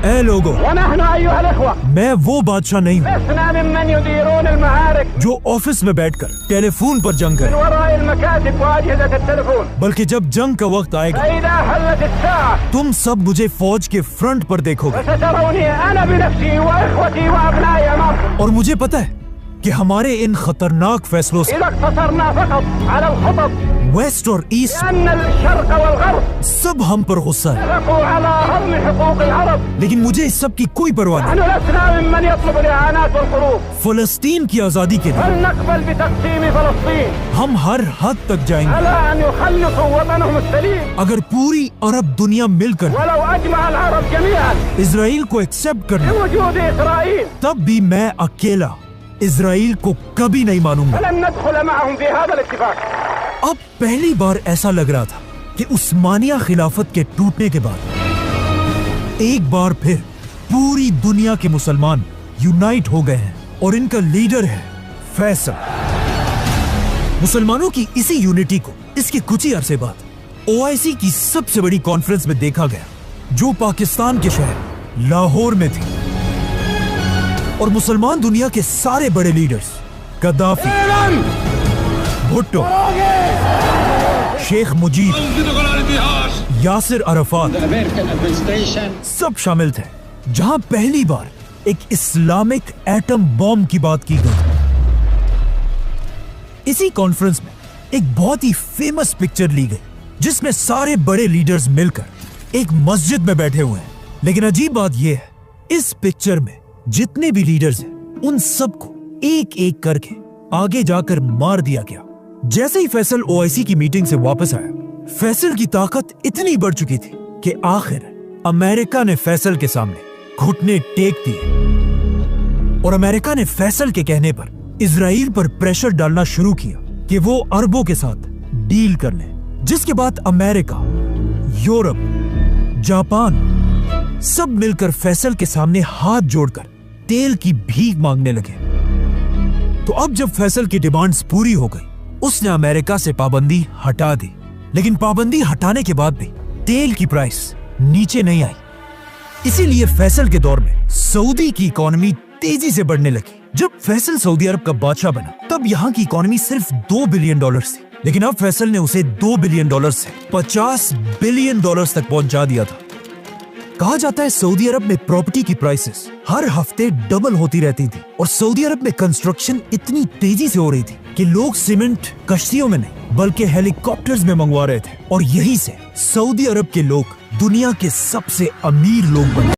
ए लोगों, मैं वो बादशाह नहीं हूँ जो ऑफिस में बैठकर टेलीफोन पर जंग करे, बल्कि जब जंग का वक्त आएगा तुम सब मुझे फौज के फ्रंट पर देखोगे। और मुझे पता है कि हमारे इन खतरनाक फैसलों से वेस्ट और ईस्ट सब हम पर गुस्सा है, लेकिन मुझे इस सब की कोई परवाह नहीं। फलस्तीन की आजादी के लिए हम हर हद तक जाएंगे। अगर पूरी अरब दुनिया मिलकर इजराइल को एक्सेप्ट कर ले, तब भी मैं अकेला इजराइल को कभी नहीं मानूंगा। अब पहली बार ऐसा लग रहा था कि उस्मानिया खिलाफत के टूटने के बाद एक बार फिर पूरी दुनिया के मुसलमान यूनाइट हो गए हैं और इनका लीडर है फैसल। मुसलमानों की इसी यूनिटी को इसके कुछ ही अरसे बाद OIC की सबसे बड़ी कॉन्फ्रेंस में देखा गया, जो पाकिस्तान के शहर लाहौर में थी। और मुसलमान दुनिया के सारे बड़े लीडर्स गद्दाफी, भुट्टो, शेख मुजीब, यासिर अरफात सब शामिल थे, जहां पहली बार एक इस्लामिक एटम बॉम्ब की बात की गई। इसी कॉन्फ्रेंस में एक बहुत ही फेमस पिक्चर ली गई, जिसमें सारे बड़े लीडर्स मिलकर एक मस्जिद में बैठे हुए हैं। लेकिन अजीब बात यह है, इस पिक्चर में जितने भी लीडर्स हैं उन सबको एक एक करके आगे जाकर मार दिया गया। जैसे ही फैसल OIC की मीटिंग से वापस आया, फैसल की ताकत इतनी बढ़ चुकी थी कि आखिर अमेरिका ने फैसल के सामने घुटने टेक दिए और अमेरिका ने फैसल के कहने पर इजराइल पर प्रेशर डालना शुरू किया कि वो अरबों के साथ डील कर ले। जिसके बाद अमेरिका, यूरोप, जापान सब मिलकर फैसल के सामने हाथ जोड़कर तेल की भीख मांगने लगे। तो अब जब फैसल की डिमांड्स पूरी हो गई, उसने अमेरिका से पाबंदी हटा दी। लेकिन पाबंदी हटाने के बाद भी तेल की प्राइस नीचे नहीं आई। इसीलिए फैसल के दौर में सऊदी की इकोनॉमी तेजी से बढ़ने लगी। जब फैसल सऊदी अरब का बादशाह बना, तब यहाँ की इकोनॉमी सिर्फ $2 बिलियन थी, लेकिन अब फैसल ने उसे $2 बिलियन से $50 बिलियन तक पहुंचा दिया था। कहा जाता है सऊदी अरब में प्रॉपर्टी की प्राइसेस हर हफ्ते डबल होती रहती थी और सऊदी अरब में कंस्ट्रक्शन इतनी तेजी से हो रही थी कि लोग सीमेंट कश्तियों में नहीं बल्कि हेलीकॉप्टर्स में मंगवा रहे थे। और यही से सऊदी अरब के लोग दुनिया के सबसे अमीर लोग बने।